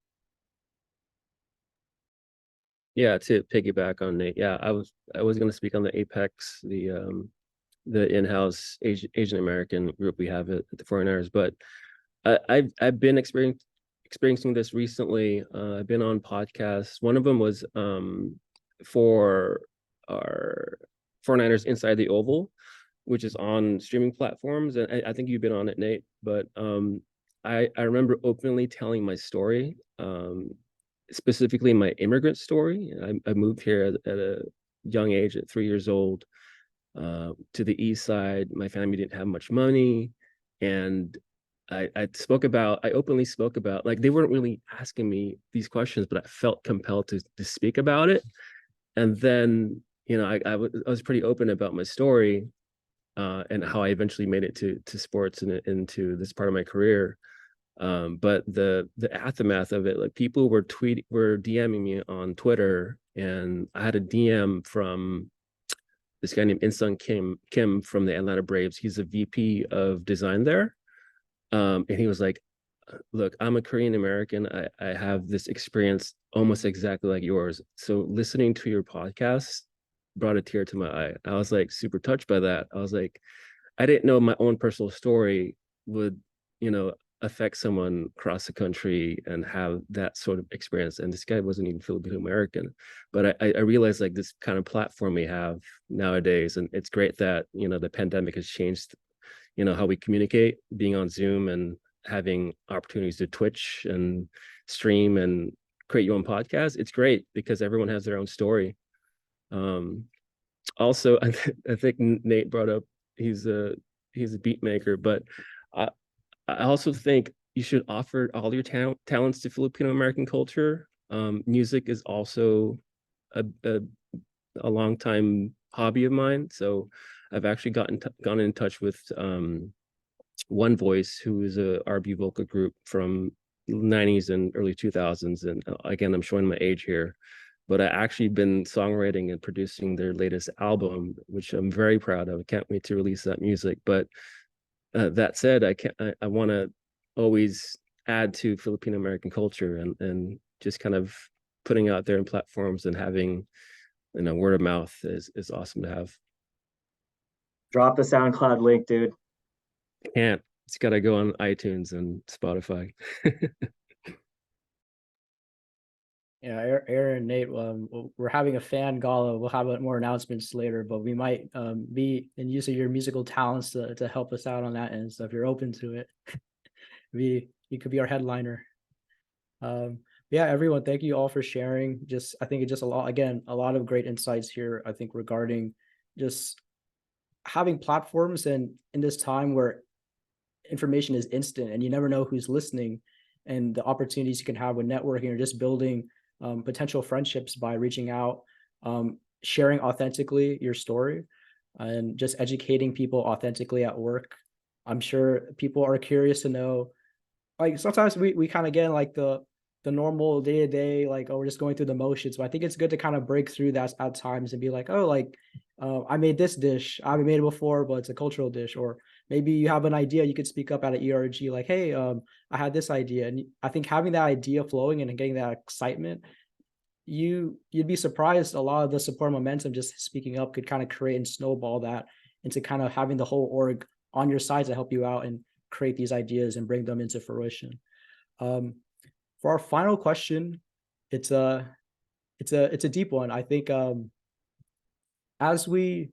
Yeah, to piggyback on Nate, yeah, I was going to speak on the Apex, the in-house Asian American group we have at the 49ers, but I've been experiencing this recently. I've been on podcasts. One of them was for our 49ers Inside the Oval, which is on streaming platforms, and I think you've been on it, Nate. But I remember openly telling my story, specifically my immigrant story. I moved here at a young age, at 3 years old, to the East Side. My family didn't have much money, and I openly spoke about, like, they weren't really asking me these questions, but I felt compelled to speak about it. And then, I was pretty open about my story and how I eventually made it to sports and into this part of my career. But the aftermath of it, like, people were DMing me on Twitter, and I had a DM from this guy named In-Sung Kim from the Atlanta Braves. He's a VP of design there. And he was like, look, I'm a Korean American. I have this experience almost exactly like yours. So listening to your podcast brought a tear to my eye. I was like super touched by that. I was like, I didn't know my own personal story would, affect someone across the country and have that sort of experience. And this guy wasn't even Filipino American, but I realized, like, this kind of platform we have nowadays, and it's great that, the pandemic has changed how we communicate, being on Zoom and having opportunities to Twitch and stream and create your own podcast. It's great because everyone has their own story. Also, I think Nate brought up he's a beat maker, but I also think you should offer all your talents to Filipino American culture. Music is also a long time hobby of mine, so I've actually gone in touch with One Voice, who is a R&B vocal group from 90s and early 2000s. And again, I'm showing my age here, but I actually been songwriting and producing their latest album, which I'm very proud of. I can't wait to release that music. But that said, I want to always add to Filipino American culture, and just kind of putting out there in platforms and having, word of mouth is awesome to have. Drop the SoundCloud link, dude. Can't. It's got to go on iTunes and Spotify. Yeah, Aaron and Nate, we're having a fan gala. We'll have more announcements later, but we might be in use of your musical talents to help us out on that end. So if you're open to it, you could be our headliner. Yeah, everyone, thank you all for sharing. I think it's just a lot of great insights here, I think, regarding just having platforms, and in this time where information is instant and you never know who's listening, and the opportunities you can have with networking or just building potential friendships by reaching out, sharing authentically your story, and just educating people authentically at work. I'm sure people are curious to know, like, sometimes we kind of get like the normal day-to-day, like, oh, we're just going through the motions. But I think it's good to kind of break through that at times and be like, oh, like, I made this dish. I haven't made it before, but it's a cultural dish. Or maybe you have an idea, you could speak up at an ERG, like, hey, I had this idea. And I think having that idea flowing and getting that excitement, you'd be surprised. A lot of the support momentum, just speaking up, could kind of create and snowball that into kind of having the whole org on your side to help you out and create these ideas and bring them into fruition. For our final question, it's a deep one. I think as we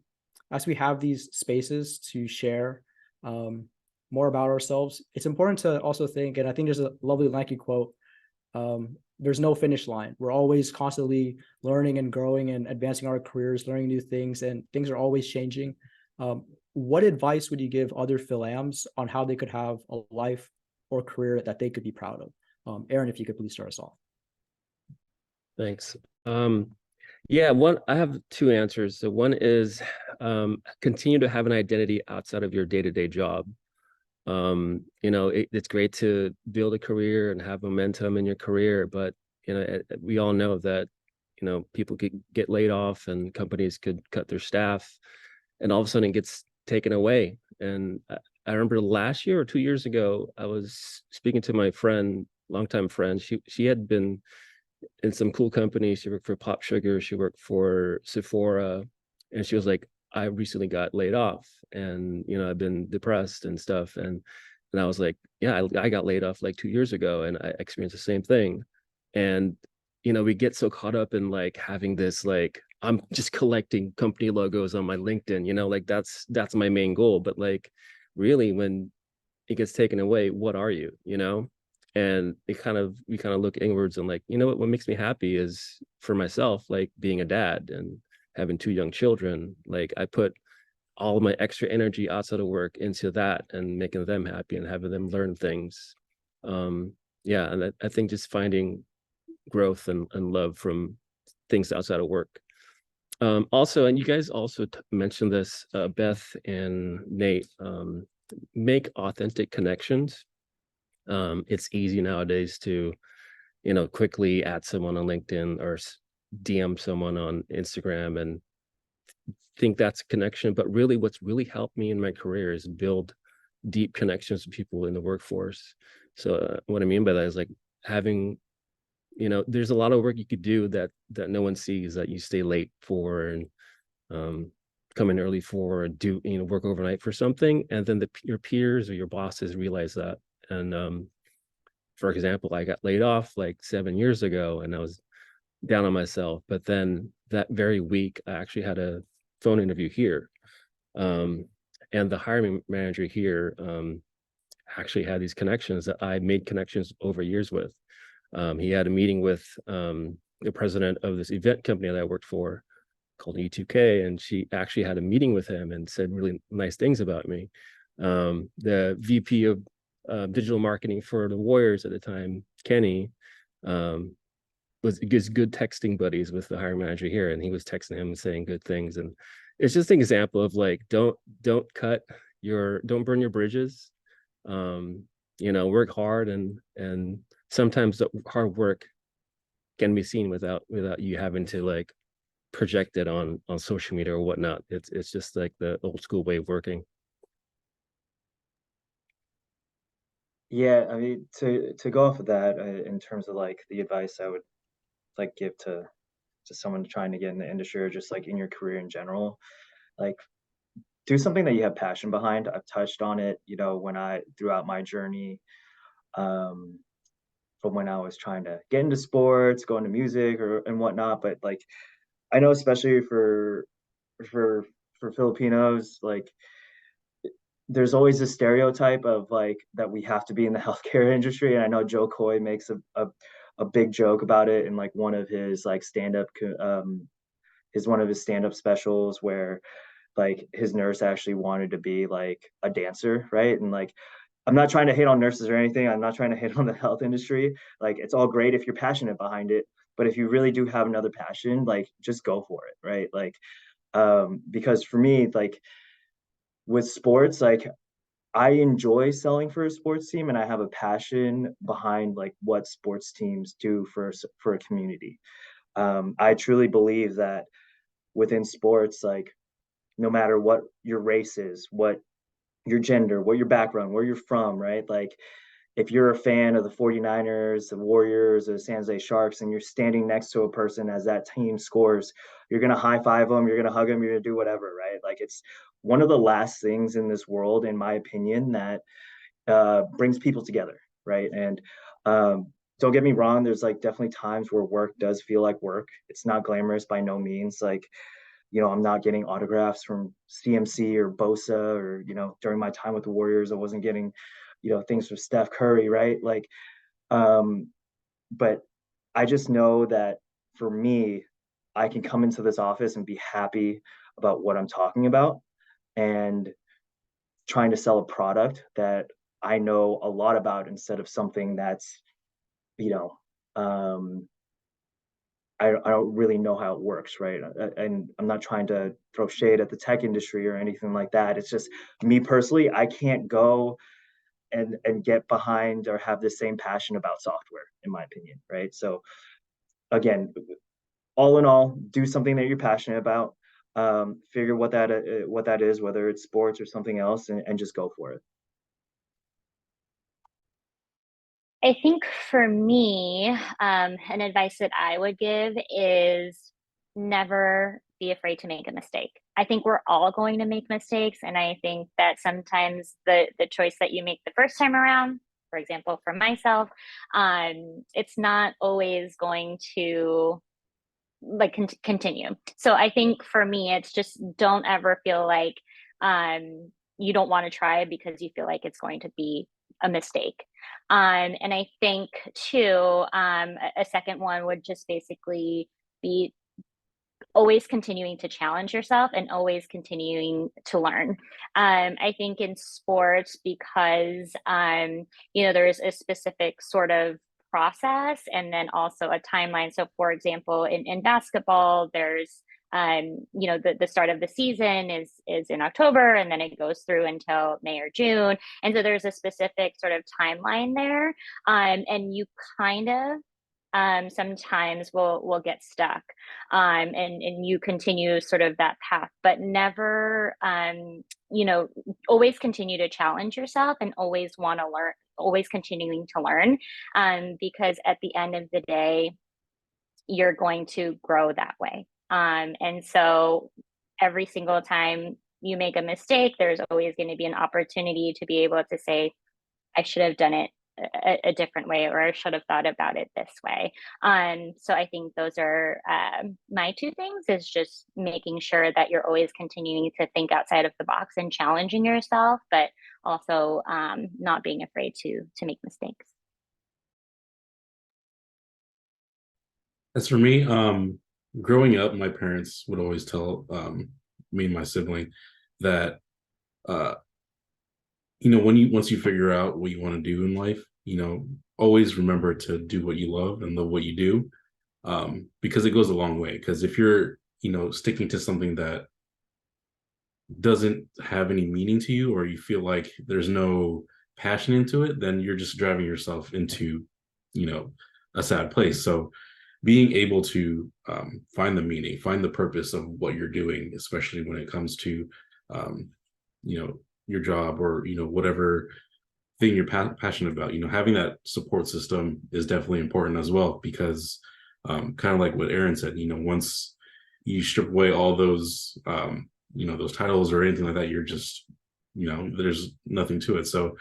have these spaces to share more about ourselves, it's important to also think, and I think there's a lovely Nike quote, there's no finish line. We're always constantly learning and growing and advancing our careers, learning new things, and things are always changing. What advice would you give other Fil-Ams on how they could have a life or career that they could be proud of? Aaron, if you could please start us off. Thanks. Yeah, I have two answers. So one is continue to have an identity outside of your day-to-day job. It's great to build a career and have momentum in your career, but we all know that people could get laid off and companies could cut their staff, and all of a sudden it gets taken away. And I remember last year or 2 years ago, I was speaking to my friend, longtime friend. She had been in some cool companies. She worked for Pop Sugar. She worked for Sephora, and she was like, I recently got laid off, and I've been depressed and stuff. And I was like, yeah, I got laid off like 2 years ago, and I experienced the same thing. And we get so caught up in like having this, like, I'm just collecting company logos on my LinkedIn, like that's my main goal. But like, really, when it gets taken away, what are you? And we kind of look inwards and like, what makes me happy is, for myself, like being a dad and having 2 young children. Like, I put all of my extra energy outside of work into that and making them happy and having them learn things. Yeah, and I think just finding growth and love from things outside of work. Also, and you guys also mentioned this, Beth and Nate, make authentic connections. It's easy nowadays to, quickly add someone on LinkedIn or DM someone on Instagram and think that's a connection. But really, what's really helped me in my career is build deep connections with people in the workforce. So what I mean by that is like having, there's a lot of work you could do that no one sees, that you stay late for and come in early for, or do, work overnight for something. And then your peers or your bosses realize that. And for example, I got laid off like 7 years ago, and I was down on myself. But then that very week, I actually had a phone interview here. And the hiring manager here actually had these connections that I made connections over years with. He had a meeting with the president of this event company that I worked for called E2K, and she actually had a meeting with him and said really nice things about me. The VP of digital marketing for the Warriors at the time, Kenny, was good texting buddies with the hiring manager here, and he was texting him and saying good things. And it's just an example of like, don't burn your bridges. work hard, and sometimes the hard work can be seen without you having to like project it on social media or whatnot. It's just like the old school way of working. Yeah, I mean, to go off of that, in terms of like the advice I would like give to someone trying to get in the industry, or just like in your career in general, like do something that you have passion behind. I've touched on it, throughout my journey, um, from when I was trying to get into sports, go into music or and whatnot. But like I know, especially for for Filipinos, like there's always a stereotype of like that we have to be in the healthcare industry. And I know Joe Coy makes a big joke about it in like one of his like one of his stand-up specials, where like his nurse actually wanted to be like a dancer, right? And like I'm not trying to hate on nurses or anything. I'm not trying to hate on the health industry. Like it's all great if you're passionate behind it, but if you really do have another passion, like just go for it, right? Like because for me, like with sports, like I enjoy selling for a sports team, and I have a passion behind like what sports teams do for a community. I truly believe that within sports, like no matter what your race is, what your gender, what your background, where you're from, right? Like if you're a fan of the 49ers, the Warriors, the San Jose Sharks, and you're standing next to a person as that team scores, you're going to high five them, you're going to hug them, you're going to do whatever, right? Like it's one of the last things in this world, in my opinion, that brings people together, right? And don't get me wrong, there's like definitely times where work does feel like work. It's not glamorous by no means. Like, I'm not getting autographs from CMC or Bosa, or, during my time with the Warriors, I wasn't getting, things from Steph Curry, right? Like, but I just know that for me, I can come into this office and be happy about what I'm talking about, and trying to sell a product that I know a lot about, instead of something that's, you know, I don't really know how it works, right? And I'm not trying to throw shade at the tech industry or anything like that. It's just me personally, I can't go and get behind or have the same passion about software, in my opinion, right? So again, all in all, do something that you're passionate about. Figure what that is, whether it's sports or something else, and just go for it. I think for me, an advice that I would give is never be afraid to make a mistake. I think we're all going to make mistakes. And I think that sometimes the choice that you make the first time around, for example, for myself, it's not always going to like continue. So I think for me, it's just don't ever feel like you don't want to try because you feel like it's going to be a mistake. And I think too, a second one would just basically be always continuing to challenge yourself and always continuing to learn. I think in sports, because there is a specific sort of process and then also a timeline. So for example, in basketball, there's the start of the season is in October, and then it goes through until May or June. And so there's a specific sort of timeline there. And you kind of sometimes will get stuck, and you continue sort of that path, but never always continue to challenge yourself and always want to learn, always continuing to learn, because at the end of the day, you're going to grow that way. And so every single time you make a mistake, there's always going to be an opportunity to be able to say, I should have done it a different way, or I should have thought about it this way. So I think those are my two things, is just making sure that you're always continuing to think outside of the box and challenging yourself, but also not being afraid to make mistakes. As for me, growing up, my parents would always tell me and my sibling that once you figure out what you want to do in life, always remember to do what you love and love what you do, because it goes a long way. Because if you're sticking to something that doesn't have any meaning to you, or you feel like there's no passion into it, then you're just driving yourself into, a sad place. So being able to find the meaning, find the purpose of what you're doing, especially when it comes to, your job or, whatever thing you're passionate about, having that support system is definitely important as well, because kind of like what Aaron said, once you strip away all those, those titles or anything like that, you're just, there's nothing to it. So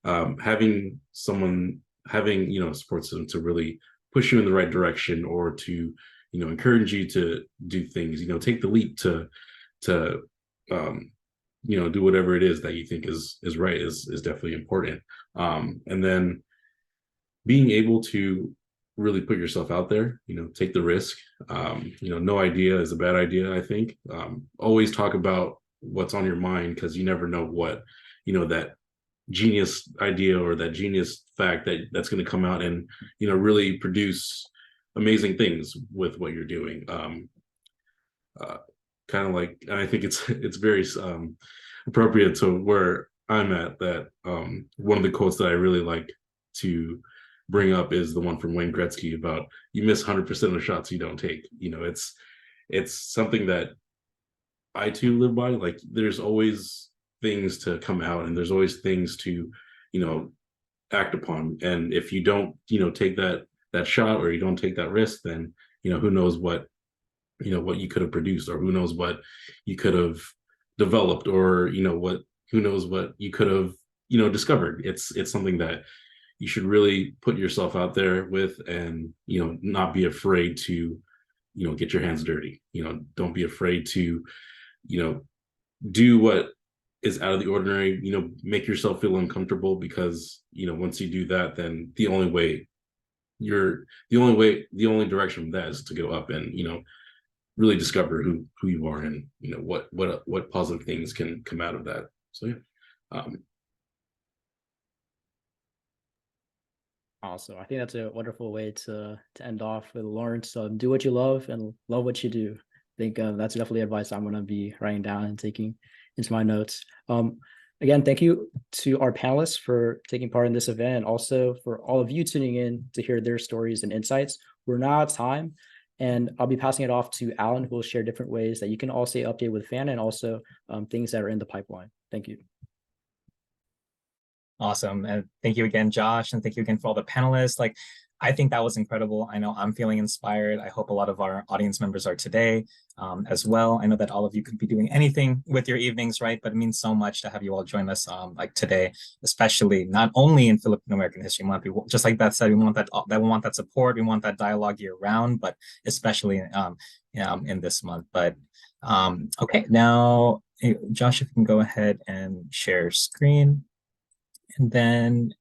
having a support system to really push you in the right direction, or to, encourage you to do things, take the leap to do whatever it is that you think is right is definitely important. And then being able to really put yourself out there, take the risk. No idea is a bad idea, I think. Always talk about what's on your mind, because you never know what, that genius idea or that genius fact that's going to come out and, really produce amazing things with what you're doing. Kind of like, and I think it's very appropriate to where I'm at, that one of the quotes that I really like to bring up is the one from Wayne Gretzky about, you miss 100% of the shots you don't take. It's something that I too live by. Like, there's always things to come out, and there's always things to, act upon. And if you don't, take that shot, or you don't take that risk, then, who knows what, what you could have produced, or who knows what you could have developed, or, who knows what you could have, discovered. It's something that you should really put yourself out there with, and, not be afraid to, get your hands dirty. Don't be afraid to, do what is out of the ordinary, make yourself feel uncomfortable, because, once you do that, then the only direction from that is to go up and, really discover who you are, and, what positive things can come out of that. So, yeah. Awesome. I think that's a wonderful way to end off with Lawrence. So do what you love and love what you do. I think that's definitely advice I'm going to be writing down and taking into my notes. Again, thank you to our panelists for taking part in this event, and also for all of you tuning in to hear their stories and insights. We're now out of time, and I'll be passing it off to Alan, who will share different ways that you can all stay updated with FAN, and also things that are in the pipeline. Thank you. Awesome. And thank you again, Josh. And thank you again for all the panelists. Like, I think that was incredible. I know I'm feeling inspired. I hope a lot of our audience members are today as well. I know that all of you could be doing anything with your evenings, right? But it means so much to have you all join us like today, especially not only in Filipino American History Month. Just like Beth said, we want that support. We want that dialogue year round, but especially in this month. But okay, now, Josh, if you can go ahead and share screen. And then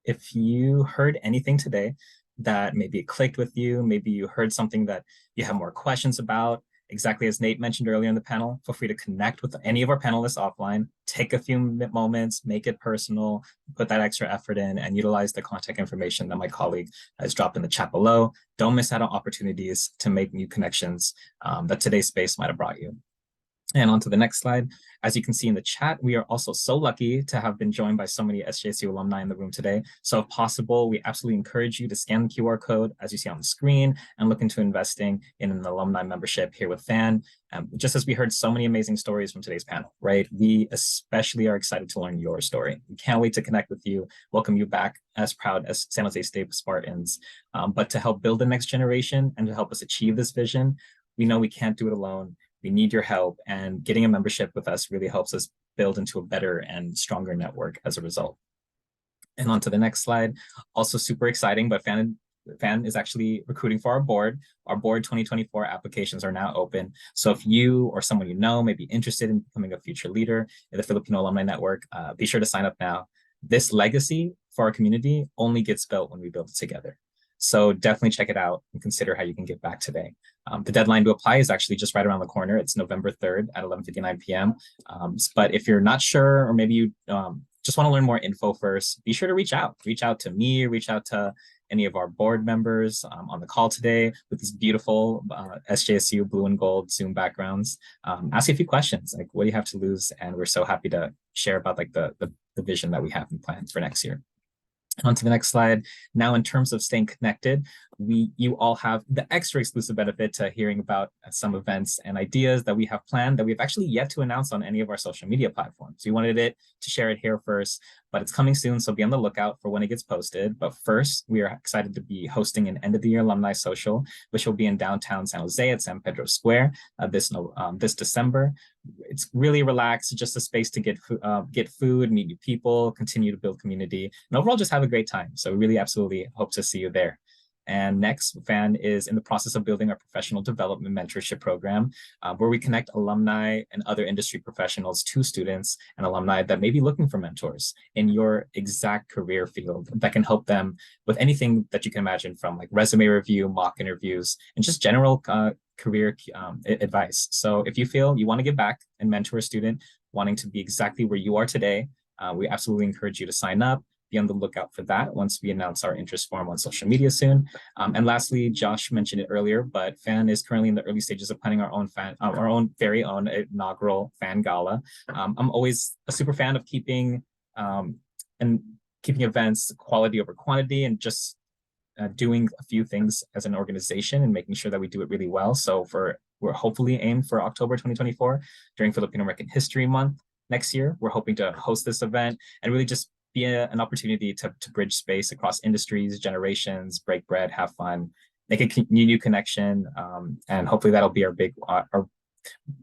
if you heard anything today that maybe it clicked with you, maybe you heard something that you have more questions about, exactly as Nate mentioned earlier in the panel, feel free to connect with any of our panelists offline, take a few moments, make it personal, put that extra effort in, and utilize the contact information that my colleague has dropped in the chat below. Don't miss out on opportunities to make new connections that today's space might have brought you. And on to the next slide. As you can see in the chat, we are also so lucky to have been joined by so many SJSU alumni in the room today. So if possible, we absolutely encourage you to scan the QR code as you see on the screen and look into investing in an alumni membership here with FAN. Just as we heard so many amazing stories from today's panel, right? We especially are excited to learn your story. We can't wait to connect with you, welcome you back as proud as San Jose State Spartans. But to help build the next generation and to help us achieve this vision, we know we can't do it alone. We need your help, and getting a membership with us really helps us build into a better and stronger network as a result. And on to the next slide. Also super exciting, but FAN is actually recruiting for our board. Our board 2024 applications are now open. So if you or someone you know may be interested in becoming a future leader in the Filipino Alumni Network, be sure to sign up now. This legacy for our community only gets built when we build it together. So definitely check it out and consider how you can give back today. The deadline to apply is actually just right around the corner. It's November 3rd at 11:59 p.m. But if you're not sure, or maybe you just want to learn more info first, be sure to reach out. Reach out to me, reach out to any of our board members on the call today with this beautiful SJSU blue and gold Zoom backgrounds. Ask you a few questions, like what do you have to lose? And we're so happy to share about like the vision that we have in plan for next year. On to the next slide. Now, in terms of staying connected, you all have the extra exclusive benefit to hearing about some events and ideas that we have planned that we've actually yet to announce on any of our social media platforms. We wanted to share it here first, but it's coming soon, so be on the lookout for when it gets posted. But first, we are excited to be hosting an end of the year alumni social, which will be in downtown San Jose at San Pedro Square this December. It's really relaxed, just a space to get food, meet new people, continue to build community, and overall just have a great time. So we really absolutely hope to see you there. And next, FAN is in the process of building our professional development mentorship program, where we connect alumni and other industry professionals to students and alumni that may be looking for mentors in your exact career field that can help them with anything that you can imagine, from like resume review, mock interviews, and just general career advice. So if you feel you want to give back and mentor a student wanting to be exactly where you are today, we absolutely encourage you to sign up. Be on the lookout for that once we announce our interest form on social media soon. And lastly, Josh mentioned it earlier, but FAN is currently in the early stages of planning our own very own inaugural FAN Gala. I'm always a super fan of keeping events quality over quantity, and just doing a few things as an organization and making sure that we do it really well. So we're hopefully aimed for October 2024 during Filipino American History Month next year. We're hoping to host this event and really just be an opportunity to bridge space across industries, generations, break bread, have fun, make a new connection, and hopefully that'll be our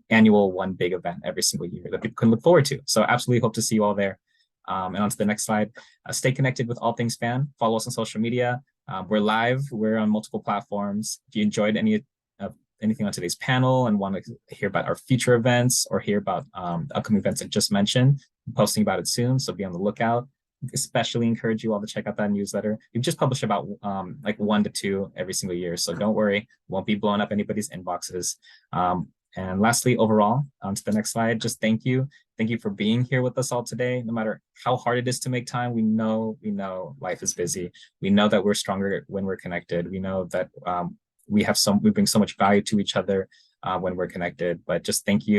annual one big event every single year that people can look forward to. So absolutely hope to see you all there. And on to the next slide. Stay connected with all things FAN. Follow us on social media. We're live. We're on multiple platforms. If you enjoyed anything on today's panel and want to hear about our future events or hear about the upcoming events I just mentioned, I'm posting about it soon, so be on the lookout. Especially encourage you all to check out that newsletter. We've just published about like 1 to 2 every single year, so don't worry, won't be blowing up anybody's inboxes. And lastly, overall, on to the next slide, just thank you for being here with us all today. No matter how hard it is to make time, we know life is busy. We know that we're stronger when we're connected. We know that we bring so much value to each other when we're connected. But just thank you